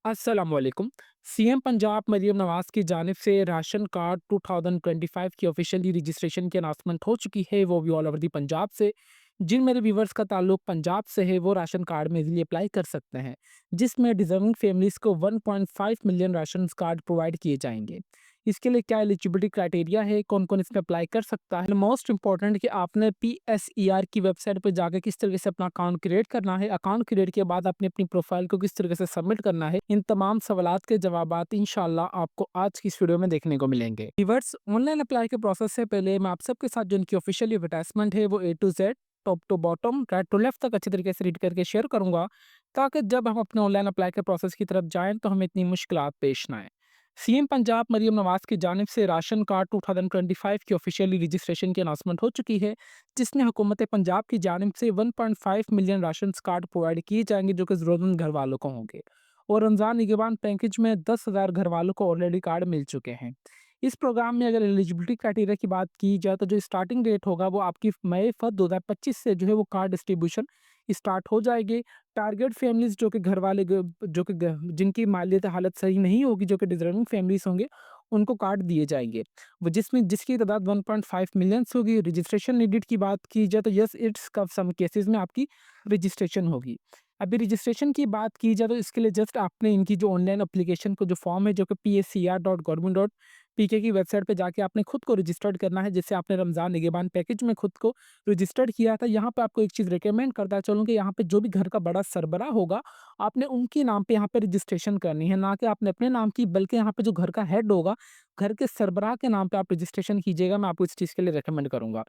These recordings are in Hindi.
अस्सलाम वालेकुम। सीएम पंजाब मरियम नवाज़ की जानिब से राशन कार्ड 2025 की ऑफिशियली रजिस्ट्रेशन की अनाउंसमेंट हो चुकी है, वो भी ऑल ओवर दी पंजाब से। जिन मेरे व्यूवर्स का ताल्लुक पंजाब से है, वो राशन कार्ड में इज़िली अप्लाई कर सकते हैं, जिसमें डिज़र्विंग फैमिलीज़ को 1.5 मिलियन राशन कार्ड प्रोवाइड किए जाएँगे। इसके लिए क्या एलिजिबिलिटी क्राइटेरिया है, कौन-कौन इसमें अप्लाई कर सकता है? मोस्ट इम्पोर्टेंट कि आपने पीएसईआर की वेबसाइट पे जाके किस तरीके से अपना अकाउंट क्रिएट करना है, अकाउंट क्रिएट के बाद आपने अपनी प्रोफाइल को किस तरीके से सबमिट करना है, इन तमाम सवालात के जवाबात इंशाअल्लाह आपको आज की इस वीडियो में देखने को मिलेंगे। व्यूअर्स, ऑनलाइन अप्लाई के प्रोसेस से पहले मैं आप सबके साथ जो इनकी ऑफिशियल एडवर्टाइजमेंट है, वो A to Z, top to bottom, right to left तक अच्छी तरीके से रीड करके शेयर करूंगा, ताकि जब हम अपने ऑनलाइन अप्लाई के प्रोसेस की तरफ जाएं तो हमें इतनी मुश्किलात पेश ना आए। सीएम पंजाब मरियम नवाज की जानिब से राशन कार्ड 2025 की ऑफिशियली रजिस्ट्रेशन की अनाउंसमेंट हो चुकी है, जिसमें हुकूमत पंजाब की जानिब से 1.5 मिलियन राशन कार्ड प्रोवाइड किए जाएंगे, जो कि ज़रूरतमंद घर वालों को होंगे। और रमज़ान निगहबान पैकेज में 10,000 घर वालों को ऑलरेडी कार्ड मिल चुके हैं। इस प्रोग्राम में अगर एलिजिबिलिटी क्राइटेरिया की बात की जाए, तो जो स्टार्टिंग डेट होगा वो आपकी मई 2025 से जो है वो कार्ड डिस्ट्रीब्यूशन स्टार्ट हो जाएगी। टारगेट फैमिलीज़ जो कि घर वाले जो कि जिनकी मालियत हालत सही नहीं होगी, जो कि डिज़र्विंग फैमिलीज़ होंगे, उनको कार्ड दिए जाएंगे। वो जिसकी तादाद 1.5 मिलियंस होगी। रजिस्ट्रेशन नीडेड की बात की जाए, तो यस इट्स कव सम केसेस में आपकी रजिस्ट्रेशन होगी। अभी रजिस्ट्रेशन की बात की जाए, तो इसके लिए जस्ट आपने इनकी जो ऑनलाइन एप्लीकेशन को जो फॉर्म है, जो कि PSCR.government.pk की वेबसाइट पे जाके आपने खुद को रजिस्टर्ड करना है, जिससे आपने रमज़ान निगहबान पैकेज में खुद को रजिस्टर्ड किया था। यहाँ पे आपको एक चीज़ रिकमेंड करता चलूँ कि यहाँ पे जो भी घर का बड़ा सरबराह होगा, आपने उनके नाम पे यहाँ पे रजिस्ट्रेशन करनी है, ना कि आपने अपने नाम की, बल्कि यहाँ पे जो घर का हेड होगा, घर के सरबराह के नाम पे आप रजिस्ट्रेशन कीजिएगा। मैं आपको इस चीज़ के लिए रिकमेंड करूँगा।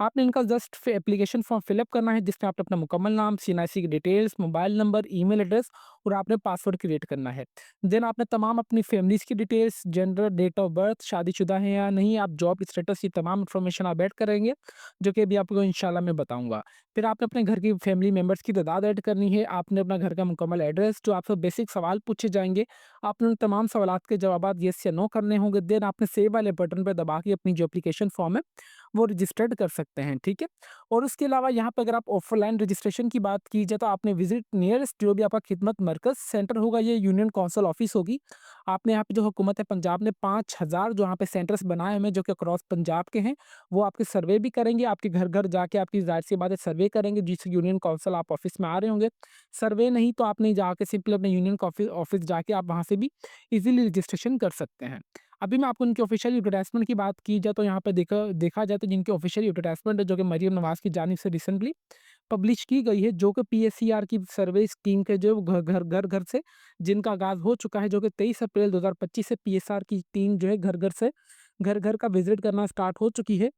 आपने इनका जस्ट एप्लीकेशन फॉर्म फिलअप करना है, जिसमें आपने अपना मुकम्मल नाम, सीएनआईसी की details, mobile number, email address और आपने पासवर्ड क्रिएट करना है। देन आपने तमाम अपनी फैमिलीज़ की details, gender, date of birth, शादीशुदा हैं या नहीं, आप जॉब स्टेटस, ये तमाम इन्फॉर्मेशन आप ऐड करेंगे, जो कि अभी आपको इंशाल्लाह मैं बताऊँगा। फिर आपने अपने घर की फैमिली मेंबर्स की तादाद ऐड करनी है, आपने अपना घर का मुकम्मल एड्रेस, जो आपसे बेसिक सवाल पूछे जाएँगे, आपने उन तमाम सवालात के जवाबात येस या नो करने होंगे। देन आपने सेव वाले बटन पे दबा के अपनी जो एप्लीकेशन फॉर्म है, वो रजिस्टर्ड कर सकते हैं, ठीक है? और उसके अलावा यहाँ पे अगर आप ऑफलाइन रजिस्ट्रेशन की बात की जाए, तो आपने विजिट नियरेस्ट जो भी आपका खिदमत मरकज़ सेंटर होगा, ये यूनियन काउंसिल ऑफिस होगी। आपने यहाँ पे जो हुकूमत है पंजाब ने 5,000 जो यहाँ पे सेंटर्स बनाए हुए हैं, जो कि अक्रॉस पंजाब के हैं, वो आपके सर्वे भी करेंगे, आपके घर-घर जाके आपकी ज़ाहिर-सी बात है सर्वे करेंगे, जिस यूनियन काउंसिल आप ऑफिस में आ रहे होंगे। सर्वे नहीं तो आपने जाके सिंपली अपने यूनियन ऑफिस ऑफिस जाके आप वहाँ से भी ईज़िली रजिस्ट्रेशन कर सकते हैं। अभी मैं आपको इनकी ऑफ़िशियल एडवर्टाइज़मेंट की बात की जाए, तो यहाँ पे देखा देखा जाए तो जिनकी ऑफ़िशियल एडवर्टाइज़मेंट है, जो कि मरियम नवाज़ की जानिब से रिसेंटली पब्लिश की गई है, जो कि पीएससीआर की सर्वे स्कीम के जो घर-घर से जिनका आगाज़ हो चुका है, जो कि 23 अप्रैल 2025 से पीएसआर की टीम जो है घर-घर से घर-घर का विज़िट करना स्टार्ट हो चुकी है।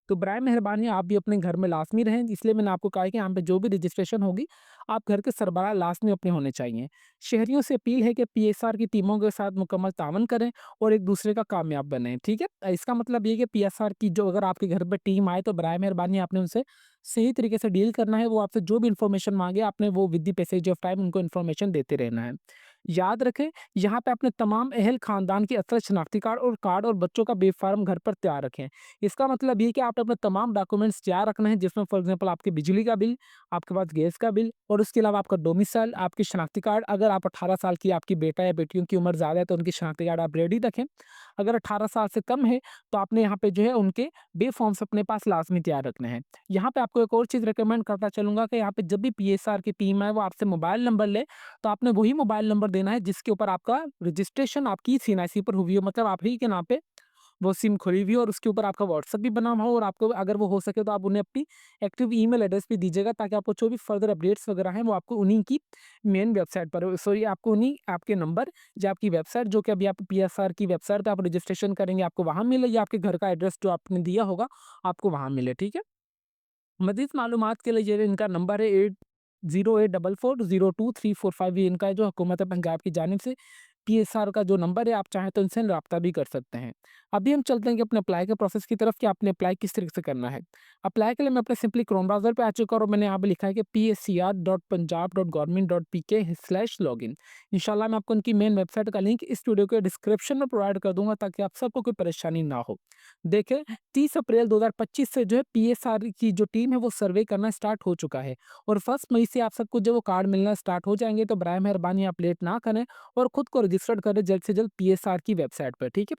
तो बराए मेहरबानी आप भी अपने घर में लाज़मी रहें, इसलिए मैंने आपको कहा है कि यहाँ पे जो भी रजिस्ट्रेशन होगी, आप घर के सरबराह लाज़मी अपने होने चाहिए। शहरियों से अपील है कि पीएसआर की टीमों के साथ मुकम्मल तावन करें और एक-दूसरे का कामयाब बनें, ठीक है? इसका मतलब ये है कि पीएसआर की जो अगर आपके घर पे टीम आए, तो बराए मेहरबानी आपने उनसे सही तरीके से डील करना है। वो आपसे जो भी इन्फॉर्मेशन माँगे, आपने वो with the passage of time उनको इन्फॉर्मेशन देते रहना है। याद रखें, यहाँ पे अपने तमाम अहल खानदान की असल शनाख्ती कार्ड और बच्चों का बेफ़ार्म घर पर तैयार रखें। इसका मतलब ये है कि आपने अपने तमाम डॉक्यूमेंट्स तैयार रखने हैं, जिसमें फॉर एग्ज़ाम्पल आपकी बिजली का बिल, आपके पास गैस का बिल और उसके अलावा आपका डोमिसाइल, आपकी शनाख्ती कार्ड। अगर आप 18 साल की आपकी बेटा या बेटियों की उम्र ज़्यादा है, तो उनकी शनाख्ती कार्ड आप रेडी रखें। अगर 18 साल से कम है, तो आपने यहाँ पे जो है उनके बे फॉर्म्स अपने पास लाज़मी तैयार रखने हैं। यहाँ पे आपको एक और चीज़ रिकमेंड करता चलूँगा कि यहाँ पे जब भी पीएसआर की टीम आए, वो आपसे मोबाइल नंबर ले, तो आपने वही मोबाइल नंबर देना है जिसके ऊपर आपका रजिस्ट्रेशन आपकी सीएनआईसी पर हुई हो, मतलब आप ही के नाम पे वो सिम खुली हुई हो और उसके ऊपर आपका व्हाट्सएप भी बना हुआ हो, और आपको अगर वो हो सके तो आप उन्हें अपनी एक्टिव ईमेल एड्रेस भी दीजिएगा, ताकि आपको जो भी फर्दर अपडेट्स वगैरह हैं, वो आपको उन्हीं की मेन वेबसाइट पर, सॉरी, आपको उन्हीं आपके नंबर, जो आपकी वेबसाइट, जो कि अभी आप पीएसआर की वेबसाइट पे आप रजिस्ट्रेशन करेंगे, आपको वहाँ मिले, या आपके घर का एड्रेस जो आपने दिया होगा, आपको वहाँ मिले, ठीक है? मज़ीद मालूमात के लिए ये इनका नंबर है 8084402345, ये इनका है जो हुकूमत पंजाब की जानिब से पीएसआर का जो नंबर है, आप चाहें तो इनसे राब्ता भी कर सकते हैं। अभी हम चलते हैं कि अपने अप्लाई के प्रोसेस की तरफ कि आपने अप्लाई किस तरीके से करना है। अप्लाई के लिए मैं अपने सिंपली क्रोम ब्राउज़र पे आ चुका हूँ और मैंने यहाँ पे लिखा है कि pscr.punjab.government.pk/login। इंशाल्लाह मैं आपको उनकी मेन वेबसाइट का लिंक इस वीडियो के डिस्क्रिप्शन में प्रोवाइड कर दूँगा ताकि आप सबको कोई परेशानी ना हो। देखिए 30 अप्रैल 2025 से जो है पीएसआर की जो टीम है वो सर्वे करना स्टार्ट हो चुका है और 1 मई से आप सबको जो वो कार्ड मिलना स्टार्ट हो जाएँगे, तो बराए मेहरबानी आप लेट ना करें और खुद को रजिस्टर्ड करें जल्द से जल्द पीएसआर की वेबसाइट पर, ठीक है?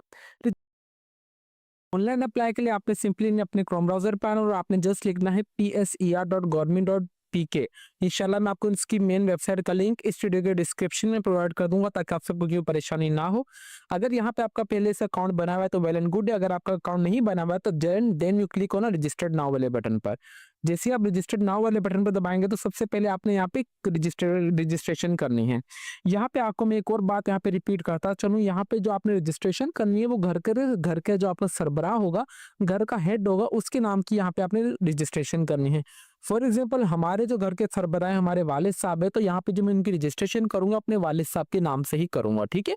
ऑनलाइन अप्लाई के लिए आपने सिंपली अपने क्रोम ब्राउज़र पे आना और आपने जस्ट लिखना है pser.government.pk। इंशाल्लाह मैं आपको इसकी मेन वेबसाइट का लिंक इस वीडियो के डिस्क्रिप्शन में प्रोवाइड कर दूंगा ताकि आप सबको कोई परेशानी ना हो। अगर यहाँ पे आपका पहले से अकाउंट बना हुआ है तो वेल एंड गुड है, अगर आपका अकाउंट नहीं बना हुआ है तो then you click on registered now वाले बटन पर। जैसे ही आप रजिस्टर्ड नाउ वाले बटन पर दबाएंगे तो सबसे पहले आपने यहाँ पे रजिस्ट्रेशन करनी है। यहाँ पे आपको मैं एक और बात यहाँ पे रिपीट करता चलूँ, यहाँ पे जो आपने रजिस्ट्रेशन करनी है वो घर के जो आपका सरबराह होगा, घर का हेड होगा, उसके नाम की यहाँ पे आपने रजिस्ट्रेशन करनी है। फॉर एग्जाम्पल हमारे जो घर के सरबराह हैं हमारे वालिद साहब है, तो यहाँ पे जो मैं उनकी रजिस्ट्रेशन करूंगा अपने वालिद साहब के नाम से ही करूंगा, ठीक है।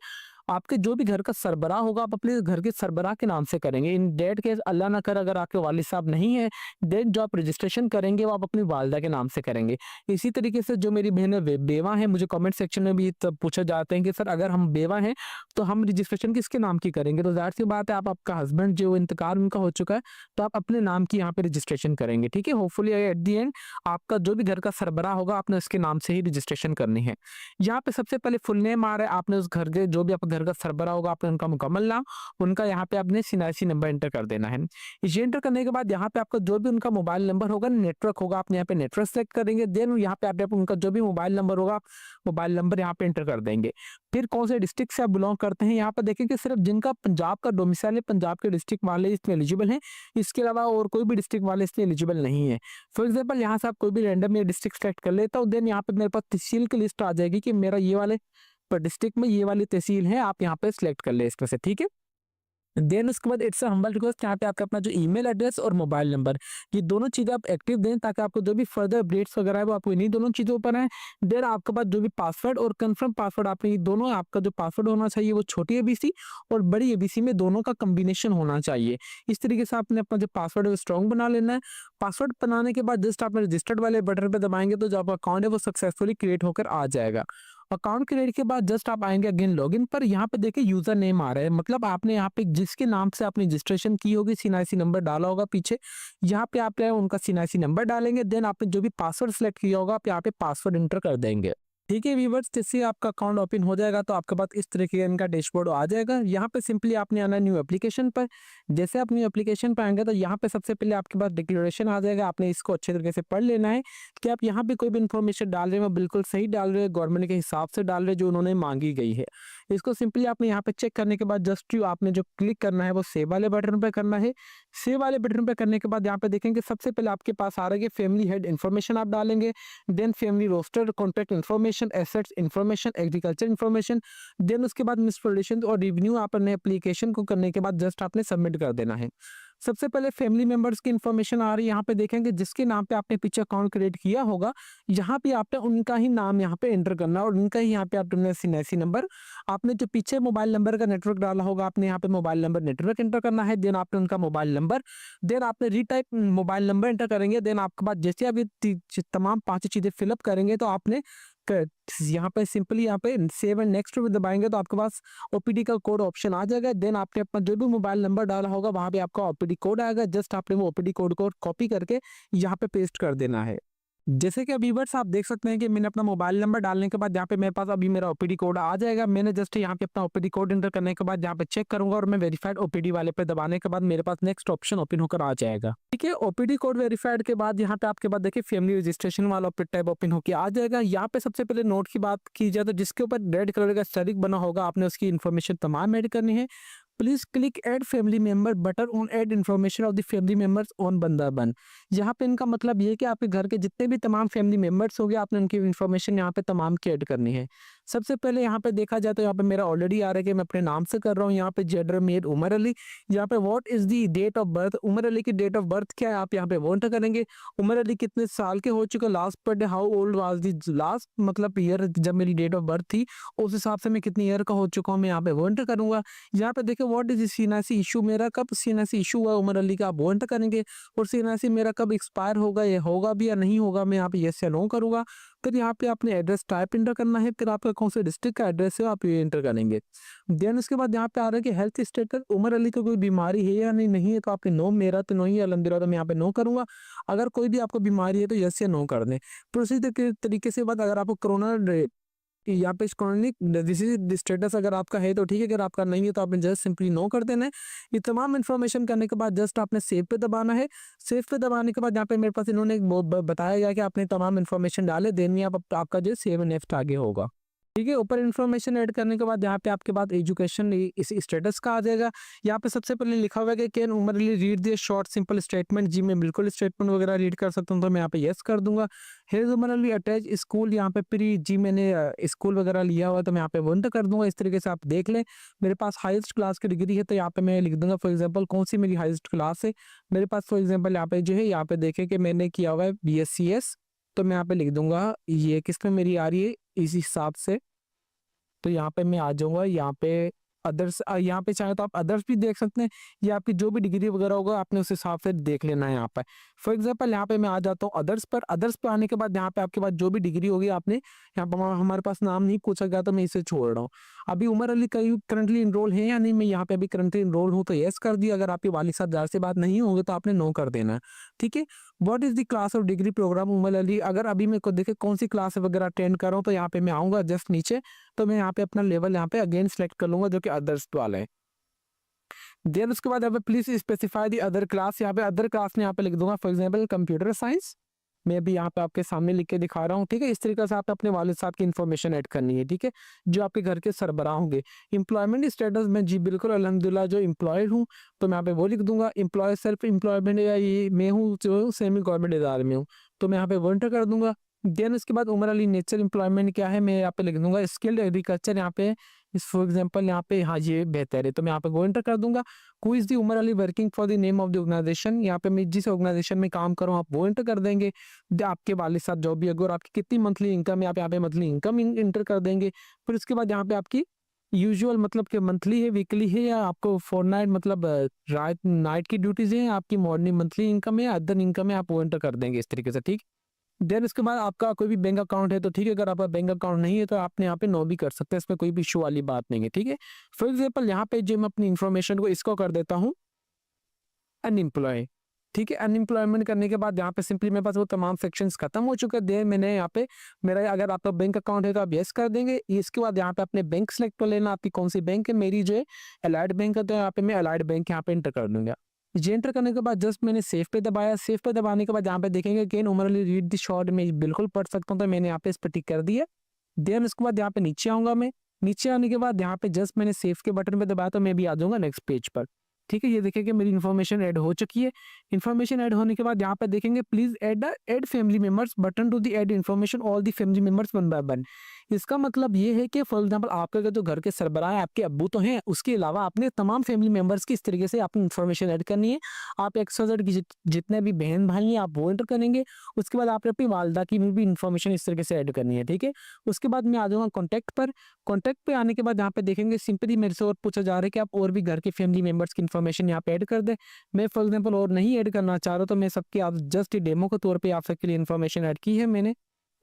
आपके जो भी घर का सरबराह होगा आप अपने घर के सरबराह के नाम से करेंगे। इन डेट केस अल्लाह ना करे अगर आपके वालिद साहब नहीं है, देन जो आप रजिस्ट्रेशन करेंगे वो आप अपनी वालदा के नाम से करेंगे। इसी तरीके से जो मेरी बहनें बेवा हैं, मुझे कमेंट सेक्शन में भी तब पूछा जाते हैं कि सर अगर हम बेवा हैं तो हम रजिस्ट्रेशन किसके नाम की करेंगे, तो जाहिर सी बात है आप आपका हस्बैंड जो इंतकाल उनका हो चुका है तो आप अपने नाम की यहाँ पे रजिस्ट्रेशन करेंगे, ठीक है। होपफुली एट दी एंड आपका जो भी घर का सरबराह होगा आपने उसके नाम से ही रजिस्ट्रेशन करनी है। यहाँ पे सबसे पहले फुल नेम आ रहा है, आपने उस घर के जो भी आपका घर का सरबराह होगा आपने उनका मुकम्मल नाम, उनका यहाँ पे आपने सिनासी नंबर एंटर कर देना है। ये एंटर करने के बाद यहाँ पे आपका जो भी उनका मोबाइल नंबर होगा, नेटवर्क होगा, आपने यहाँ पे नेटवर्क सेलेक्ट करेंगे। देन यहाँ पे आप उनका जो भी मोबाइल नंबर होगा मोबाइल नंबर यहाँ पे एंटर कर देंगे। फिर कौन से डिस्ट्रिक्ट से आप बिलोंग करते हैं, यहाँ पर देखें कि सिर्फ जिनका पंजाब का डोमिसाइल है पंजाब के डिस्ट्रिक्ट वाले इसमें एलिजिबल हैं, इसके अलावा और कोई भी डिस्ट्रिक्ट वाले इसमें एलिजिबल नहीं है। फॉर एग्जाम्पल यहाँ से आप कोई भी रैंडम डिस्ट्रिक्ट सेलेक्ट कर लेता हूँ, देन यहाँ पे मेरे पास तहसील की लिस्ट आ जाएगी कि मेरा ये वाले पर डिस्ट्रिक्ट में ये वाली तहसील है, आप यहाँ पे सिलेक्ट कर ले इसमें से, ठीक है। देन उसके बाद इट्स हम्बल रिक्वेस्ट यहाँ पे आपका अपना जो ईमेल एड्रेस और मोबाइल नंबर ये दोनों चीज़ें आप एक्टिव दें ताकि आपको जो भी फर्दर अपडेट्स वगैरह है वो आपको इन्हीं दोनों चीज़ों पर है। देन आपके पास जो भी पासवर्ड और कंफर्म पासवर्ड आपने ये दोनों, आपका जो पासवर्ड होना चाहिए वो छोटी एबीसी और बड़ी एबीसी में दोनों का कम्बिनेशन होना चाहिए। इस तरीके से आपने अपना जो पासवर्ड है वो स्ट्रॉन्ग बना लेना है। पासवर्ड बनाने के बाद जस्ट आपने रजिस्टर्ड वाले बटन पर दबाएंगे तो जो आपका अकाउंट है वो सक्सेसफुली क्रिएट होकर आ जाएगा। अकाउंट क्रिएट के बाद जस्ट आप आएंगे अगेन लॉगिन पर, यहाँ पे देखिए यूजर नेम आ रहा है, मतलब आपने यहाँ पे जिसके नाम से आपने रजिस्ट्रेशन की होगी सीनासी नंबर डाला होगा पीछे, यहाँ पे आप उनका सीनासी नंबर डालेंगे। देन आपने जो भी पासवर्ड सेलेक्ट किया होगा आप यहाँ पे पासवर्ड एंटर कर देंगे, ठीक है व्यूअर्स। जैसे आपका अकाउंट ओपन हो जाएगा तो आपके पास इस तरीके का इनका डैशबोर्ड आ जाएगा। यहाँ पे सिंपली आपने आना न्यू एप्लीकेशन पर। जैसे आप न्यू एप्लीकेशन पर आएंगे तो यहाँ पे सबसे पहले आपके पास डिक्लेरेशन आ जाएगा, आपने इसको अच्छे तरीके से पढ़ लेना है कि आप यहाँ पे कोई भी इन्फॉर्मेशन डाल रहे हैं वो बिल्कुल सही डाल रहे हैं, गवर्नमेंट के हिसाब से डाल रहे हैं जो उन्होंने मांगी गई है। इसको सिंपली आपने यहाँ पे चेक करने के बाद जस्ट आपने जो क्लिक करना है वो सेव वाले बटन पर करना है। सेव वाले बटन पर करने के बाद यहाँ पे देखेंगे सबसे पहले आपके पास आ रहा है फैमिली हेड इन्फॉर्मेशन आप डालेंगे, then family roster, contact information, assets information, agriculture information, then उसके बाद म्युनिसिपल और रिवेन्यू आपने एप्लीकेशन को करने के बाद जस्ट आपने सबमिट कर देना है। सबसे पहले फैमिली मेंबर्स की इन्फॉर्मेशन आ रही है, यहाँ पे देखेंगे जिसके नाम पे आपने पीछे अकाउंट क्रिएट किया होगा यहाँ पे आपने उनका ही नाम यहाँ पे एंटर करना और उनका ही यहाँ पे आपने सीएनआईसी नंबर, आपने जो पीछे मोबाइल नंबर का नेटवर्क डाला होगा आपने यहाँ पे मोबाइल नंबर नेटवर्क एंटर करना है। देन आपने उनका मोबाइल नंबर, देन आपने रीटाइप मोबाइल नंबर एंटर करेंगे। देन आपके पास जैसे आप ये तमाम 5 चीजें फिलअप करेंगे तो आपने यहाँ पे सिंपली यहाँ पे सेव एंड नेक्स्ट पे दबाएंगे तो आपके पास ओपीडी का कोड ऑप्शन आ जाएगा। देन आपने अपना जो भी मोबाइल नंबर डाला होगा वहां पे आपका ओपीडी कोड आएगा, जस्ट आपने वो ओपीडी कोड को कॉपी करके यहाँ पे पेस्ट कर देना है। जैसे कि अभी व्यूअर्स आप देख सकते हैं कि मैंने अपना मोबाइल नंबर डालने के बाद यहाँ पे मेरे पास अभी मेरा ओपीडी कोड आ जाएगा। मैंने जस्ट यहाँ पे अपना ओपीडी कोड एंटर करने के बाद यहाँ पे चेक करूंगा और मैं वेरीफाइड ओपीडी वाले पे दबाने के बाद मेरे पास नेक्स्ट ऑप्शन ओपन होकर आ जाएगा, ठीक है। ओपीडी कोड वेरीफाइड के बाद यहाँ पे आपके बाद देखिए फैमिली रजिस्ट्रेशन वाला टैब ओपन होकर आ जाएगा। यहाँ पे सबसे पहले नोट की बात की जाए तो जिसके ऊपर रेड कलर का स्टिक बना होगा आपने उसकी इन्फॉर्मेशन तमाम ऐड करनी है। Please click add family member button on add information of the family members on बंदाबन। यहाँ पे इनका मतलब ये है कि आपके घर के जितने भी तमाम फैमिली मेंबर्स हो गए आपने उनकी इन्फॉर्मेशन यहाँ पे तमाम की ऐड करनी है। सबसे पहले यहाँ पे देखा जाए तो यहाँ पे मेरा ऑलरेडी आ रहा है कि मैं अपने नाम से कर रहा हूँ, यहाँ पे जेंडर मेल उमर अली, यहाँ पे what is the date of birth, Umar Ali की डेट ऑफ बर्थ क्या है आप यहाँ पे वो एंटर करेंगे। उमर अली कितने साल के हो चुके, last birthday how old was the last, मतलब ईयर जब मेरी डेट ऑफ बर्थ थी उस हिसाब से मैं कितनी ईयर का हो चुका हूँ मैं यहाँ पे वो एंटर करूँगा। यहाँ पे देखिए व्हाट इज़ सीएनआईसी इशू, मेरा कब सीएनआईसी इशू हुआ उमर अली का, आप वो एंटर करेंगे। और सीएनआईसी मेरा कब एक्सपायर होगा, ये होगा भी या नहीं होगा, मैं यहाँ पे येस या नो करूँगा। फिर यहाँ पे आपने एड्रेस टाइप एंटर करना है, फिर आपका कौन से डिस्ट्रिक्ट का एड्रेस है आप ये एंटर करेंगे। देन उसके बाद यहाँ पे आ रहा है कि हेल्थ स्टेटस, उमर अली को कोई बीमारी है या नहीं है, तो आपके नो, मेरा तो नहीं है अल्हम्दुलिल्लाह, तो मैं यहाँ पे नो करूँगा। अगर कोई भी आपको बीमारी है तो यस या नो कर दें। फिर उसी तरीके से बाद अगर आपको कोरोना यहाँ पे क्रॉनिक डिजीज स्टेटस अगर आपका है तो ठीक है, अगर आपका नहीं है तो आपने जस्ट सिंपली नो कर देना है। ये तमाम इन्फॉर्मेशन करने के बाद जस्ट आपने सेव पे दबाना है। सेव पे दबाने के बाद यहाँ पे मेरे पास इन्होंने एक बताया गया कि आपने तमाम इन्फॉर्मेशन डाले, देन आपका जो सेव नेक्स्ट आगे होगा। ठीक है, ऊपर इन्फॉर्मेशन ऐड करने के बाद यहाँ पे आपके पास एजुकेशन इस स्टेटस का आ जाएगा। यहाँ पे सबसे पहले लिखा हुआ है कि can Umar Ali read this short simple statement, जी मैं बिल्कुल स्टेटमेंट वगैरह रीड कर सकता हूँ, तो मैं यहाँ पे यस कर दूंगा। Has Umar Ali attach school, यहाँ पे प्री, जी मैंने स्कूल वगैरह लिया हुआ तो मैं यहाँ पे वन कर दूंगा। इस तरीके से आप देख लें मेरे पास हाईएस्ट क्लास की डिग्री है तो यहाँ पे मैं लिख दूंगा फॉर एग्जाम्पल कौन सी मेरी हाईएस्ट क्लास है। मेरे पास फॉर एग्जाम्पल यहाँ पे जो है, यहाँ पे देखे कि मैंने किया हुआ है BScs, तो मैं यहाँ पे लिख दूंगा ये किस में मेरी आ रही है इस हिसाब से। तो यहाँ पे मैं आ जाऊँगा, यहाँ पे अदर्स, यहाँ पे चाहे तो आप अदर्स भी देख सकते हैं, या आपकी जो भी डिग्री वगैरह होगा आपने उस हिसाब से देख लेना है यहाँ पे। फॉर एग्जांपल यहाँ पे मैं आ जाता हूँ अदर्स पर। अदर्स पे आने के बाद यहाँ पे आपके पास जो भी डिग्री होगी, आपने यहाँ पर हमारे पास नाम नहीं पूछा गया तो मैं इसे छोड़ रहा हूँ। अभी उमर अली कहीं करंटली इनरोल है या नहीं, मैं यहाँ पे अभी करंटली इनरोल हूँ तो यस कर दिया। अगर आपके वालिद साहब ज़ाहिर सी बात नहीं होंगे तो आपने नो कर देना है। ठीक है, what is the class of degree program Umar Ali, अगर अभी मैं को देखे कौन सी क्लास वगैरह अटेंड कर रहा हूँ तो यहाँ पे मैं आऊँगा जस्ट नीचे, तो मैं यहाँ पे अपना लेवल यहाँ पे अगेन सेलेक्ट कर लूंगा जो कि अदर्स वाला है। देन उसके बाद यहाँ पे please specify the other class, यहाँ पे अदर क्लास में यहाँ पे लिख दूंगा फॉर एग्जांपल कंप्यूटर साइंस। मैं भी यहाँ पे आपके सामने लिख के दिखा रहा हूँ। ठीक है, इस तरीके से आपने अपने वालिद साहब की इन्फॉर्मेशन ऐड करनी है। ठीक है, जो आपके घर के सरबराह होंगे। एम्प्लॉयमेंट स्टेटस में जी बिल्कुल अल्हम्दुलिल्लाह जो एम्प्लॉयड हूँ तो मैं यहाँ पे वो लिख दूंगा। एम्प्लॉय सेल्फ एम्प्लॉयमेंट या ये मैं हूँ जो सेमी गवर्नमेंट इदारे में हूँ तो मैं यहाँ पे वो एंटर कर दूंगा। देन उसके बाद उमर अली नेचर एम्प्लॉयमेंट क्या है मैं यहाँ पे लिख दूंगा स्किल्ड एग्रीकल्चर, यहाँ पे फॉर एग्जांपल यहाँ पे हाँ ये बेहतर है तो मैं यहाँ पे वो एंटर कर दूंगा। Who is the Umar Ali working for the name of the organization, यहाँ पे मैं जिस ऑर्गेनाइजेशन में काम करूँ आप वो एंटर कर देंगे। आपके वालिद साहब जो भी अगर आपकी कितनी मंथली इनकम है आप यहाँ पे मंथली इनकम एंटर कर देंगे। फिर उसके बाद यहाँ पे आपकी यूजुअल मतलब कि मंथली है, वीकली है, या आपको फोरनाइट मतलब रात नाइट की ड्यूटीज है, आपकी मॉर्निंग मंथली इनकम है, अदर इनकम है, आप वो एंटर कर देंगे इस तरीके से। ठीक, देन उसके बाद आपका कोई भी बैंक अकाउंट है तो ठीक है, अगर आपका बैंक अकाउंट नहीं है तो आपने यहाँ पे नो भी कर सकते हैं, इसमें कोई भी इशू वाली बात नहीं है। ठीक है, फॉर एग्जाम्पल यहाँ पे जो मैं अपनी इन्फॉर्मेशन को इसको कर देता हूँ अनएम्प्लॉय। ठीक है, अनएम्प्लॉयमेंट करने के बाद यहाँ पे सिंपली मेरे पास वो तमाम सेक्शंस खत्म हो चुके हैं। मैंने यहाँ पे मेरा अगर आपका बैंक अकाउंट है तो आप यस कर देंगे। इसके बाद यहाँ पे अपने बैंक सेलेक्ट कर लेना, आपकी कौन सी बैंक है। मेरी जो है अलाइड बैंक है तो यहाँ पे मैं अलाइड बैंक यहाँ पे एंटर कर दूंगा। ये एंटर करने के बाद जस्ट मैंने सेव पे दबाया। सेव पे दबाने के बाद यहाँ पे देखेंगे can Umar Ali read the short, मैं बिल्कुल पढ़ सकता हूँ तो मैंने यहाँ पे इस पर टिक कर दिया। देन उसके बाद यहाँ पे नीचे आऊंगा मैं। नीचे आने के बाद यहाँ पे जस्ट मैंने सेव के बटन पे दबाया तो मैं भी आ जाऊंगा नेक्स्ट पेज पर। ठीक है, ये देखिए कि मेरी इन्फॉर्मेशन ऐड हो चुकी है। इन्फॉर्मेशन ऐड होने के बाद यहाँ पे देखेंगे please add family members button to the add information all the family members one by one. इसका मतलब ये है कि फॉर एग्जांपल आपके जो घर के सरबराह है आपके अब्बू तो हैं, उसके अलावा आपने तमाम फैमिली मेंबर्स की इस तरीके से आपने इन्फॉर्मेशन ऐड करनी है। आप XYZ की जितने भी बहन भाई हैं आप वो एंटर करेंगे। उसके बाद आपने अपनी वालदा की भी इन्फॉर्मेशन इस तरीके से ऐड करनी है। ठीक है, उसके बाद मैं आ जाऊँगा कॉन्टैक्ट पर। कॉन्टैक्ट पे आने के बाद यहाँ पे देखेंगे सिंपली मेरे से और पूछा जा रहा है कि आप और भी घर के फैमिली मेंबर्स की इन्फॉर्मेशन यहाँ पे ऐड कर दें। मैं फॉर एग्जांपल और नहीं ऐड करना चाह रहा तो मैं सबके आप जस्ट डेमो के तौर पे आप सबके लिए इन्फॉर्मेशन ऐड की है मैंने।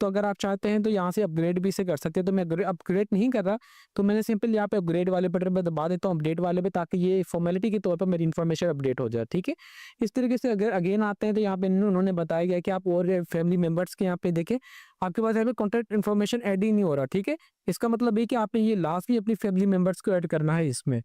तो अगर आप चाहते हैं तो यहाँ से अपग्रेड भी से कर सकते हैं, तो मैं अपग्रेड नहीं कर रहा तो मैंने सिंपल यहाँ पे अपग्रेड वाले बटन पर दबा देता हूँ अपडेट वाले पे, ताकि ये फॉर्मेलिटी के तौर पर मेरी इन्फॉर्मेशन अपडेट हो जाए। ठीक है, इस तरीके से अगर अगेन आते हैं तो यहाँ पे उन्होंने बताया गया कि आप और फैमिली मेंबर्स के यहाँ पे देखें आपके पास यहाँ पे कॉन्टैक्ट इन्फॉर्मेशन ऐड ही नहीं हो रहा। ठीक है, इसका मतलब ये कि आपने ये लास्ट भी अपनी फैमिली मेंबर्स को ऐड करना है इसमें।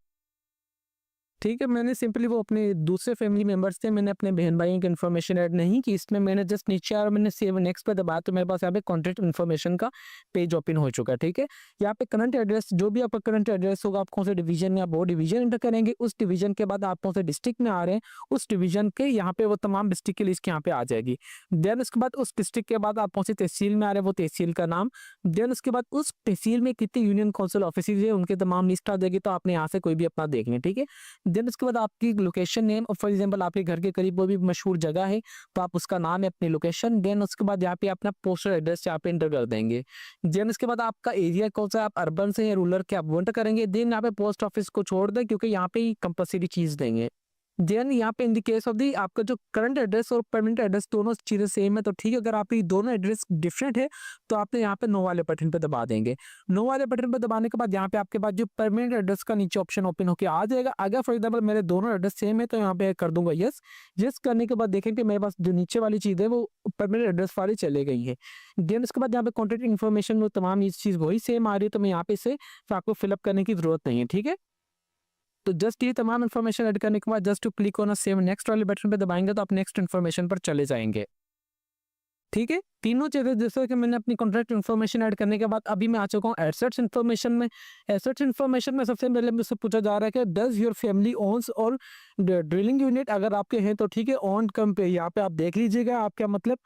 ठीक है, मैंने सिंपली वो अपने दूसरे फैमिली मेंबर्स थे, मैंने अपने बहन-भाइयों की इन्फॉर्मेशन ऐड नहीं की इसमें, मैंने जस्ट नीचे आया और मैंने सेव नेक्स्ट पे दबाया तो मेरे पास यहाँ पे कॉन्टैक्ट इन्फॉर्मेशन का पेज ओपन हो चुका है, ठीक है? यहाँ पे करंट एड्रेस जो भी आपका करंट एड्रेस होगा, आप कौन-से डिवीज़न में आप वो डिवीज़न एंटर करेंगे, उस डिवीज़न के बाद आप कौन-से डिस्ट्रिक्ट में आ रहे हैं, उस डिवीज़न के यहाँ पे वो तमाम डिस्ट्रिक्ट की लिस्ट यहाँ पे आ जाएगी। देन उसके बाद उस डिस्ट्रिक्ट के बाद आप कौन-सी तहसील में आ रहे हैं, वो तहसील का नाम, देन उसके बाद उस तहसील में कितने यूनियन काउंसिल ऑफिसेज़ हैं, उनकी तमाम लिस्ट आ जाएगी, तो आपने यहाँ से कोई भी अपना देख लें, ठीक है? देन उसके बाद आपकी लोकेशन नेम और फॉर एग्जांपल आपके घर के करीब कोई भी मशहूर जगह है, तो आप उसका नाम है, अपनी लोकेशन, देन उसके बाद यहाँ पे अपना पोस्टल एड्रेस यहाँ पे एंटर कर देंगे। देन उसके बाद आपका एरिया कौन-सा है, आप अर्बन से या रूरल के आप वो एंटर करेंगे। देन यहाँ पे पोस्ट ऑफिस को छोड़ दें क्योंकि यहाँ पे ही कंपल्सरी चीज़ देंगे। देन यहाँ पे in the case of the आपका जो करंट एड्रेस और परमानेंट एड्रेस दोनों चीज़ें सेम है तो ठीक है, अगर आपकी दोनों एड्रेस डिफरेंट है तो आपने यहाँ पे नो वाले बटन पे दबा देंगे। नो वाले बटन पे दबाने के बाद यहाँ पे आपके पास जो परमानेंट एड्रेस का नीचे ऑप्शन ओपन होके आ जाएगा। अगर फॉर एग्जाम्पल मेरे दोनों एड्रेस सेम है तो यहाँ पे कर दूंगा यस। यस करने के बाद देखें कि मेरे पास जो नीचे वाली चीज़ है वो परमानेंट एड्रेस वाली चले गई है। देन उसके बाद यहाँ पे कॉन्टैक्ट इन्फॉर्मेशन वो तमाम ये चीज़ वही सेम आ रही है तो मैं यहाँ पे इसे फिर आपको फिलअप करने की जरूरत नहीं है, ठीक है। तो जस्ट ये तमाम इन्फॉर्मेशन ऐड करने के बाद just to click on save next वाले बटन पे दबाएंगे तो आप नेक्स्ट इन्फॉर्मेशन पर चले जाएंगे, ठीक है। तीनों चीजें जैसे कि मैंने अपनी कॉन्टैक्ट इन्फॉर्मेशन ऐड करने के बाद अभी मैं आ चुका हूँ एसेट्स इन्फॉर्मेशन में। एसेट्स इन्फॉर्मेशन में सबसे पहले मुझसे पूछा जा रहा है कि डज योर फैमिली ओन्स और ड्रिलिंग यूनिट, अगर आपके हैं तो ठीक है, ऑन कम पे यहाँ पे आप देख लीजिएगा आप क्या मतलब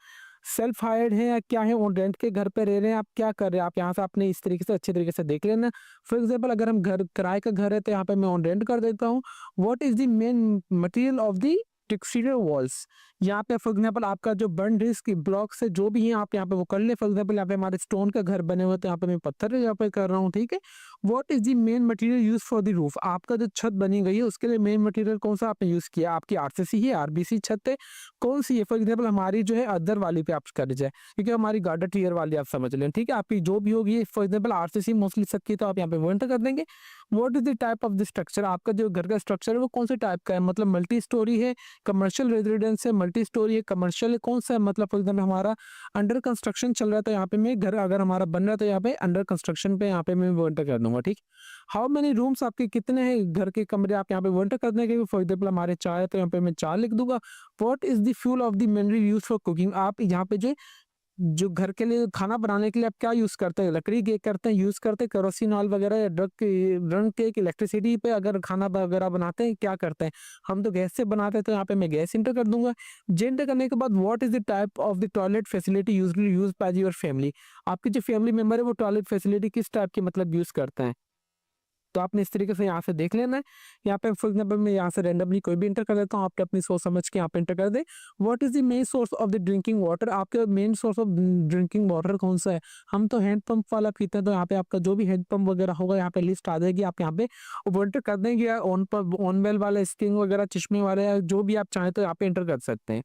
सेल्फ हायर्ड है या क्या है, ऑन रेंट के घर पे रह रहे हैं, आप क्या कर रहे हैं, आप यहाँ से अपने इस तरीके से अच्छे तरीके से देख लेना। फॉर एग्जाम्पल अगर हम घर किराए का घर है तो यहाँ पे मैं ऑन रेंट कर देता हूँ। What is the main material of the texture walls, यहाँ पे फॉर एग्जाम्पल आपका जो बर्न रिस्क ब्लॉक से जो भी है आप यहाँ पे वो कर ले। फॉर एग्जाम्पल यहाँ पे हमारे स्टोन का घर बने हुए तो यहाँ पे मैं पत्थर यहाँ पे कर रहा हूँ, ठीक है। What is the main material use for the roof, आपका जो छत बनी गई है उसके लिए मेन मटेरियल कौन सा आपने यूज किया, आपकी आरसीसी है, आरबीसी छत है, कौन सी है। फॉर एग्जाम्पल हमारी जो है अदर वाली पे आप कर जाए क्योंकि हमारी गार्डर टीयर वाली आप समझ लें, ठीक है। आपकी जो भी होगी फॉर एग्जाम्पल आरसीसी मोस्टली सबकी तो आप यहाँ पे वो एंटर कर देंगे। What is the type of the structure, आपका जो घर का स्ट्रक्चर है वो कौन से टाइप का है, मतलब मल्टी स्टोरी है, कमर्शियल रेजिडेंस है, मल्टी स्टोरी है, कमर्शियल है, कौन सा है, मतलब फॉर एग्जाम्पल हमारा अंडर कंस्ट्रक्शन चल रहा है तो यहाँ पे मैं घर अगर हमारा बन रहा है तो यहाँ पे अंडर कंस्ट्रक्शन पे यहाँ पे मैं वो एंटर कर दूंगा, ठीक। हाउ मेनी रूम्स आपके कितने हैं, घर के कमरे आप यहाँ पे वो एंटर कर देंगे। फॉर एग्जाम्पल हमारे 4 है तो यहाँ पे मैं 4 लिख दूंगा। What is the fuel of the mainly use for cooking, आप यहाँ पे जो घर के लिए खाना बनाने के लिए आप क्या यूज करते हैं, लकड़ी के करते हैं, यूज करते हैं केरोसिन ऑयल वगैरह या रंग के इलेक्ट्रिसिटी पे अगर खाना वगैरह बनाते हैं क्या करते हैं, हम तो गैस से बनाते हैं तो यहाँ पे मैं गैस इंटर कर दूंगा। जे इंटर करने के बाद what is the type of the toilet facility usually use by your family, आपकी जो फैमिली मेंबर है वो टॉयलेट फैसिलिटी किस टाइप की मतलब यूज करते हैं, तो आपने इस तरीके से यहाँ से देख लेना है। यहाँ पे फॉर एग्जाम्पल मैं यहाँ से रैंडमली कोई भी इंटर कर देता हूँ, आप अपनी सोच समझ के यहाँ पे इंटर कर दे। What is the main source of the drinking water, आपके main source of drinking water कौन सा है, हम तो हैंड पंप वाला पीते हैं तो यहाँ पे आपका जो भी हैंड पंप वगैरह होगा यहाँ पे लिस्ट आ जाएगी, आप यहाँ पे वो एंटर कर देंगे। या ऑन वेल वाले स्किंग वगैरह चश्मे वाले या जो भी आप चाहें तो यहाँ पे एंटर कर सकते हैं।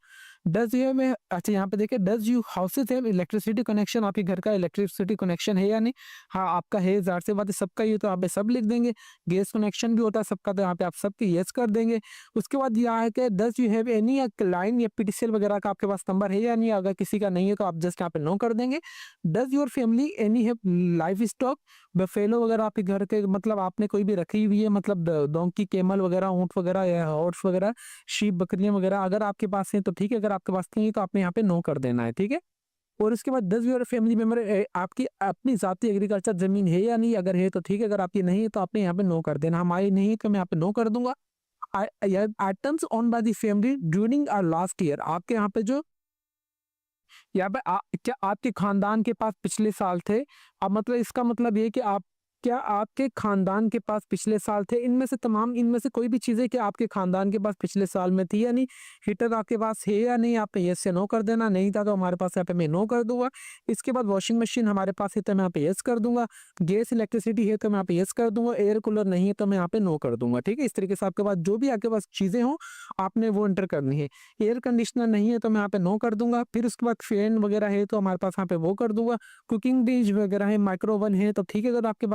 डज यू में अच्छा यहाँ पे देखिए does you houses have electricity connection, आपके घर का इलेक्ट्रिसिटी कनेक्शन है या नहीं, हाँ आपका है, ज़ाहिर सी बात है सबका ही, तो यहाँ पे सब लिख देंगे। गैस कनेक्शन भी होता है सबका तो यहाँ पे आप सबके यस कर देंगे। उसके बाद यहाँ है कि does you have any line या पीटीसीएल वगैरह का आपके पास नंबर है या नहीं, अगर किसी का नहीं है तो आप जस्ट यहाँ पे नो कर देंगे। Does your family any have life stock, buffalo वगैरह आपके घर के मतलब आपने कोई भी रखी हुई है, मतलब डोंकी कैमल वगैरह ऊँट वगैरह या हॉर्स वगैरह शीप बकरियां वगैरह, अगर आपके पास है तो ठीक है, अगर आपके पास नहीं है तो आपने यहाँ पे नो कर देना है, ठीक है। और उसके बाद डज योर फैमिली मेंबर आपकी अपनी जाती एग्रीकल्चर जमीन है या नहीं, अगर है तो ठीक है, अगर आपकी नहीं है तो आपने यहाँ पे नो कर देना। हमारी नहीं है तो मैं यहाँ पे नो कर दूंगा। Items on buy the family during our last year, आपके यहाँ पे जो यहाँ पे क्या आपके खानदान के पास पिछले साल थे, अब मतलब इसका मतलब ये कि आप क्या आपके खानदान के पास पिछले साल थे, इनमें से तमाम इनमें से कोई भी चीजें कि आपके खानदान के पास पिछले साल में थी या नहीं, हीटर आपके पास है या नहीं, आप यस से नो कर देना। नहीं था तो हमारे पास यहाँ पे मैं नो कर दूंगा। इसके बाद वॉशिंग मशीन हमारे पास है तो मैं यहाँ पे यस कर दूंगा। गैस इलेक्ट्रिसिटी है तो मैं यहाँ पे यस कर दूंगा। एयर कूलर नहीं है तो मैं यहाँ पे नो कर दूंगा, ठीक है। इस तरीके से आपके पास जो भी आपके पास चीजें हो आपने वो एंटर करनी है। एयर कंडीशनर नहीं है तो मैं यहाँ पे नो कर दूंगा। फिर उसके बाद फैन वगैरह है तो हमारे पास यहाँ पे वो कर दूंगा। कुकिंग डिश वगैरह है, माइक्रो ओवन है तो ठीक है, अगर आपके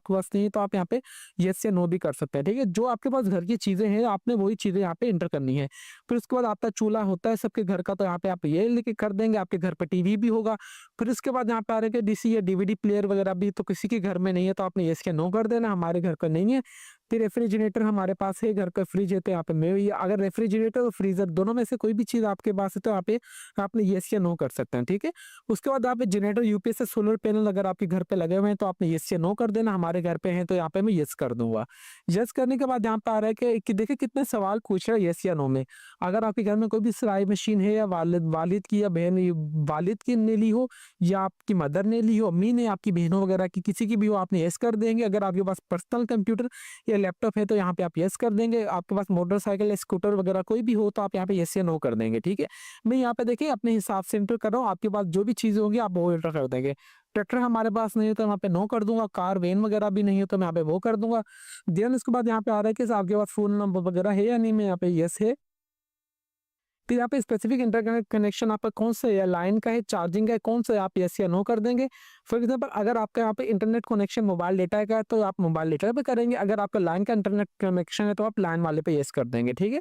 पास नहीं है तो आप यहाँ पे यस या नो भी कर सकते हैं, ठीक है। जो आपके पास घर की चीजें हैं आपने वही चीजें यहाँ पे एंटर करनी है। फिर उसके बाद आपका चूल्हा होता है सबके घर का तो यहाँ पे आप ये लेके कर देंगे। आपके घर पे टीवी भी होगा। फिर उसके बाद यहाँ पे आ रहे हैं डीसी या डीवीडी प्लेयर वगैरह भी तो किसी के घर में नहीं है तो आपने यस या नो कर देना। हमारे घर का नहीं है फिर रेफ्रिजरेटर हमारे पास है, घर का फ्रिज है, तो यहाँ पे मैं ये अगर रेफ्रिजरेटर और फ्रीज़र दोनों में से कोई भी चीज़ आपके पास है तो यहाँ पे आपने येस या नो कर सकते हैं, ठीक है? उसके बाद यहाँ पे जनरेटर, यूपीएस से सोलर पैनल अगर आपके घर पे लगे हुए हैं तो आपने येस या नो कर देना। हमारे घर पे हैं तो यहाँ पे मैं येस कर दूँगा। येस करने के बाद यहाँ पे आ रहा है कि देखिए कितने सवाल पूछ रहा है येस या नो में। अगर आपके घर में कोई भी सिलाई मशीन है या वालिद की या वालिद की ने ली हो या आपकी मदर ने ली हो, अम्मी ने, आपकी बहनों वगैरह की, किसी की भी हो, आपने येस कर देंगे। अगर आपके पास पर्सनल कंप्यूटर या लैपटॉप है तो यहाँ पे आप येस कर देंगे। आपके पास मोटरसाइकिल या स्कूटर वगैरह कोई भी हो तो आप यहाँ पे येस या नो कर देंगे, ठीक है? मैं यहाँ पे देखिए अपने हिसाब से एंटर कर रहा हूँ, आपके पास जो भी चीज़ें होंगी आप वो एंटर कर देंगे। ट्रैक्टर हमारे पास नहीं है तो यहाँ पे नो कर दूँगा, कार, वैन वगैरह भी नहीं है तो मैं यहाँ पे वो कर दूँगा। देन उसके बाद यहाँ पे आ रहा है कि आपके पास फ़ोन नंबर वगैरह है या नहीं, मैं यहाँ पे येस है। फिर यहाँ पे स्पेसिफिक इंटरनेट कनेक्शन आपका कौन सा है, लाइन का है, चार्जिंग का है, कौन सा है, आप येस या नो कर देंगे। फॉर एग्जांपल अगर आपका यहाँ पे इंटरनेट कनेक्शन मोबाइल डेटा का है तो आप मोबाइल डेटा पे करेंगे, अगर आपका लाइन का इंटरनेट कनेक्शन है तो आप लाइन वाले पे येस कर देंगे, ठीक है?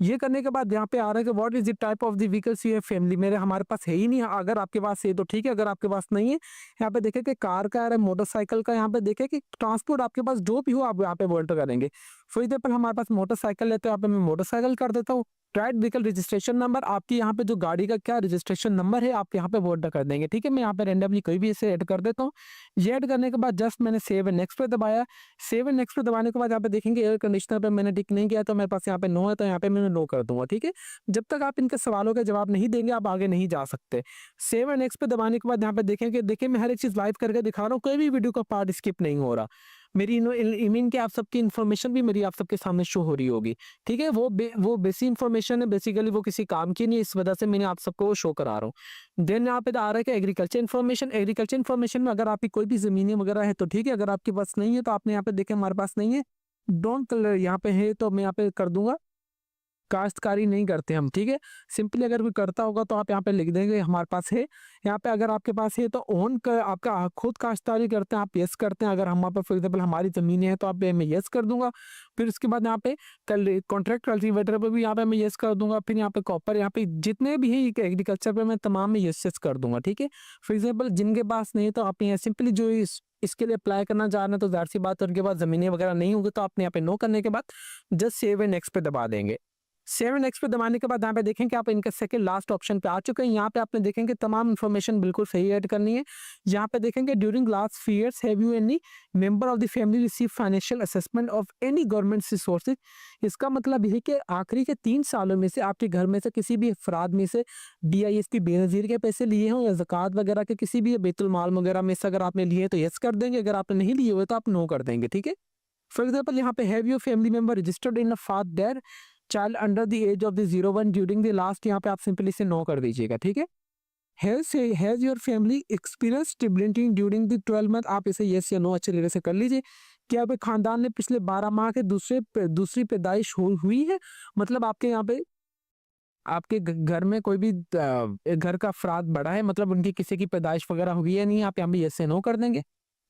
ये करने के बाद यहाँ पे आ रहा है कि what is the type of the vehicles you have family, मेरे हमारे पास है ही नहीं, अगर आपके पास है तो ठीक है, अगर आपके पास नहीं है यहाँ पे देखें कि कार का आ रहा है, मोटरसाइकिल का, यहाँ पे देखें कि ट्रांसपोर्ट आपके पास जो भी हो आप यहाँ पे वो एंटर करेंगे। फॉर एग्जाम्पल हमारे पास मोटरसाइकिल है तो यहाँ पे मैं मोटरसाइकिल कर देता हूँ। ट्राइड व्हीकल रजिस्ट्रेशन नंबर, आपकी यहाँ पे जो गाड़ी का क्या रजिस्ट्रेशन नंबर है आप यहाँ पे वो एंटर कर देंगे, ठीक है? मैं यहाँ पे रेंडमली कोई भी इसे ऐड कर देता हूँ। ये ऐड करने के बाद जस्ट मैंने सेव एंड नेक्स्ट पे दबाया। सेव एंड नेक्स्ट पे दबाने के बाद यहाँ पे देखेंगे एयर कंडीशनर पे मैंने टिक नहीं किया तो मेरे पास यहाँ पे नो है, तो यहाँ पे मैं नो कर दूंगा, ठीक है? जब तक आप इनके सवालों का जवाब नहीं देंगे आप आगे नहीं जा सकते। सेव एंड नेक्स्ट पे दबाने के बाद यहाँ पे देखेंगे, देखिए मैं हर एक चीज़ लाइव करके दिखा रहा हूँ, कोई भी वीडियो का पार्ट स्किप नहीं हो रहा। मेरी इमीन के आप सबकी इन्फॉर्मेशन भी मेरी आप सबके सामने शो हो रही होगी, ठीक है? वो बेसिक इन्फॉर्मेशन है, बेसिकली वो किसी काम की नहीं है, इस वजह से मैंने आप सबको शो करा रहा हूँ। देन यहाँ पे आ रहा है कि एग्रीकल्चर इन्फॉर्मेशन, एग्रीकल्चर इन्फॉर्मेशन में अगर आपकी कोई भी ज़मीनें वगैरह है तो ठीक है, अगर आपके पास नहीं है तो आपने यहाँ पे देखें हमारे पास नहीं है, डोंट कलर यहाँ पे है तो मैं यहाँ पे कर दूंगा काश्तकारी नहीं करते हम, ठीक है? सिंपली अगर कोई करता होगा तो आप यहाँ पे लिख देंगे हमारे पास है। यहाँ पे अगर आपके पास है तो ओन का आपका खुद काश्तकारी करते हैं आप यस करते हैं, अगर हमारे पास फॉर एग्जाम्पल हमारी ज़मीनें हैं तो आप मैं यस कर दूंगा। फिर उसके बाद यहाँ पे कल कॉन्ट्रैक्ट कल्टीवेटर पर भी यहाँ पे मैं यस कर दूंगा। फिर यहाँ पे कॉपर, यहाँ पे जितने भी है एग्रीकल्चर पे मैं तमाम में यस यस कर दूंगा, ठीक है? फॉर एग्जाम्पल जिनके पास नहीं तो आप यहाँ सिंपली जो इसके लिए अप्लाई करना चाह रहे हैं तो ज़ाहिर सी बात है उनके पास ज़मीनें वगैरह नहीं होंगी, तो आपने यहाँ पे नो करने के बाद जस्ट सेव एंड नेक्स्ट पे दबा देंगे। 7 नेक्स्ट पे दबाने के बाद यहाँ पे देखें कि आप इनका सेकंड लास्ट ऑप्शन पे आ चुके हैं। यहाँ पे आपने देखेंगे तमाम इन्फॉर्मेशन बिल्कुल सही ऐड करनी है। यहाँ पे देखेंगे during last 3 years have you any member of the family receive financial assessment of any government resources. इसका मतलब ये कि आखिरी के 3 सालों में से आपके घर में से किसी भी अफराद में से DIS की बेनज़ीर के पैसे लिए हों या ज़कात वगैरह के किसी भी बैतुल माल वगैरह में से अगर आपने लिए तो यस कर देंगे, अगर आपने नहीं लिए हुए तो आप नो कर देंगे, ठीक है? फॉर एग्जाम्पल यहाँ पे have your family member registered in a father child under the age of the 01 during the last, यहाँ पे आप सिंपली से नो कर दीजिएगा, ठीक है? Has your family experience stability during the 12 month, आप इसे यस या नो अच्छे तरीके से कर लीजिए। क्या आपके खानदान ने पिछले 12 माह के दूसरी पैदाइश हुई है, मतलब आपके यहाँ पे आपके घर में कोई भी घर का अफराद बड़ा है, मतलब उनकी किसी की पैदाइश वगैरह हुई है नहीं, आप यहाँ पे यस या नो कर देंगे।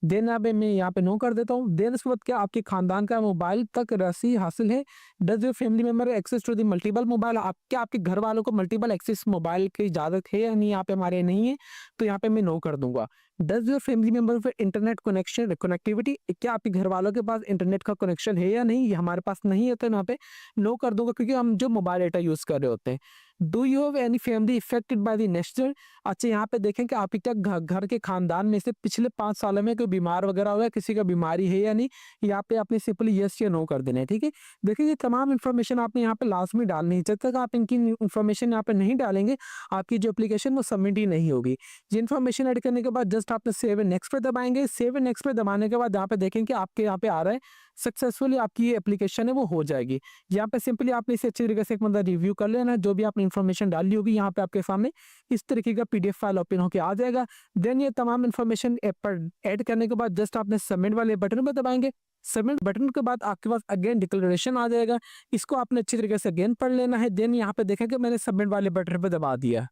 देन यहाँ पे मैं यहाँ पे नो कर देता हूँ। देन उसके बाद क्या आपके खानदान का मोबाइल तक रसी हासिल है, does your family member access to the multiple mobile, आप क्या आपके घर वालों को मल्टीपल एक्सेस मोबाइल की इजाजत है या नहीं, यहाँ पे हमारे नहीं है तो यहाँ पे मैं नो कर दूंगा। Does your family member for internet connection connectivity, क्या आपके घर वालों के पास इंटरनेट का कनेक्शन है या नहीं, ये हमारे पास नहीं है तो यहाँ पे नो कर दूंगा, क्योंकि हम जो मोबाइल डेटा यूज कर रहे होते हैं। Do you have any family affected by the nature, अच्छा यहाँ पे देखें कि आपके क्या घर के खानदान में से पिछले 5 सालों में कोई बीमार वगैरह हुआ है, किसी का बीमारी है या नहीं, यहाँ पे आपने सिंपली यस या नो कर देना है, ठीक है? देखिए ये तमाम इन्फॉर्मेशन आपने यहाँ पे लास्ट में डालनी है, जब तक आप इनकी इन्फॉर्मेशन यहाँ पे नहीं डालेंगे आपकी जो एप्लीकेशन वो सबमिट ही नहीं होगी। ये इन्फॉर्मेशन ऐड करने के बाद जस्ट आपने सेव एंड नेक्स्ट पे दबाएंगे। सेव एंड नेक्स्ट पे दबाने के बाद यहाँ पे देखें कि आपके यहाँ पे आ रहा है सक्सेसफुली आपकी ये एप्लीकेशन है वो हो जाएगी। यहाँ पे सिंपली आपने इसे अच्छी तरीके से एक मतलब रिव्यू कर लेना, जो भी आपने इन्फॉर्मेशन डाली होगी यहाँ पे आपके सामने इस तरीके का PDF फाइल ओपन होकर आ जाएगा। देन ये तमाम इन्फॉर्मेशन ऐप पर ऐड करने के बाद जस्ट आपने सबमिट वाले बटन पर दबाएंगे। सबमिट बटन के बाद आपके पास अगेन डिक्लेरेशन आ जाएगा, इसको आपने अच्छी तरीके से अगेन पढ़ लेना है। देन यहाँ पे देखें कि मैंने सबमिट वाले बटन पर दबा दिया।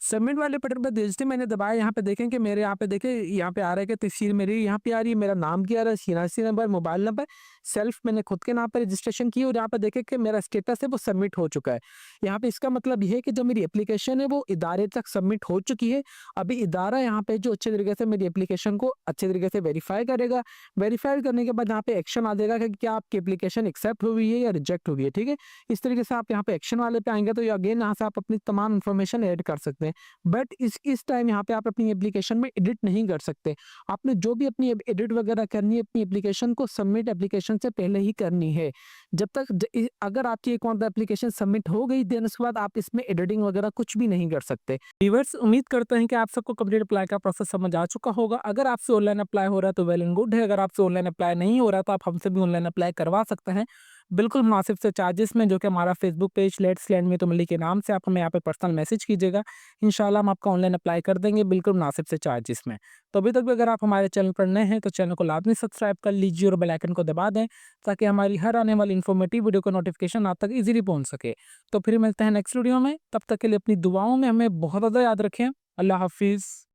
सबमिट वाले बटन पे जैसे मैंने दबाया, यहाँ पे देखें कि मेरे यहाँ पे देखें, यहाँ पे आ रहा है कि तस्वीर मेरी यहाँ पे आ रही है, मेरा नाम क्या आ रहा है, CNRC number, mobile number, self मैंने खुद के नाम पे रजिस्ट्रेशन की और यहाँ पे देखें कि मेरा स्टेटस है वो सबमिट हो चुका है। यहाँ पे इसका मतलब ये है कि जो मेरी एप्लीकेशन है वो इदारे तक सबमिट हो चुकी है। अभी इदारा यहाँ पे जो अच्छे तरीके से मेरी एप्लीकेशन को अच्छे तरीके से वेरीफाई करेगा। वेरीफाई करने के बाद यहाँ पे एक्शन आ जाएगा कि क्या आपकी एप्लीकेशन एक्सेप्ट हुई है या रिजेक्ट हुई है, ठीक है। इस तरीके से आप यहाँ पे एक्शन वाले पे आएंगे तो ये अगेन यहाँ से आप अपनी तमाम इन्फॉर्मेशन ऐड कर सकते हैं। बट इस टाइम यहाँ पे आप अपनी एप्लीकेशन में एडिट नहीं कर सकते। आपने जो भी अपनी एडिट वगैरह करनी है अपनी एप्लीकेशन को सबमिट एप्लीकेशन से पहले ही करनी है। जब तक अगर आपकी एक और एप्लीकेशन सबमिट हो गई देन उसके बाद आप इसमें एडिटिंग वगैरह कुछ भी नहीं कर सकते। व्यूअर्स, उम्मीद करते हैं कि आप सबको कंप्लीट अप्लाई का प्रोसेस समझ आ चुका होगा। अगर आपसे ऑनलाइन अप्लाई हो रहा है तो वेल एंड गुड है। अगर आपसे ऑनलाइन अप्लाई नहीं हो रहा तो आप हमसे भी ऑनलाइन अप्लाई करवा सकते हैं बिल्कुल मुनासिब से चार्जेस में, जो कि हमारा Facebook page let's learn with Umli के नाम से आप हमें यहाँ पे पर्सनल मैसेज कीजिएगा। इंशाल्लाह हम आपका ऑनलाइन अप्लाई कर देंगे बिल्कुल मुनासिब से चार्जेस में। तो अभी तक भी अगर आप हमारे चैनल पर नए हैं तो चैनल को लाजमी सब्सक्राइब कर लीजिए और बेल आइकन को दबा दें ताकि हमारी हर आने वाली इन्फॉर्मेटिव वीडियो का नोटिफिकेशन आप तक ईजिली पहुँच सके। तो फिर मिलते हैं नेक्स्ट वीडियो में, तब तक के लिए अपनी दुआओं में हमें बहुत ज़्यादा याद रखें। अल्लाह हाफिज़।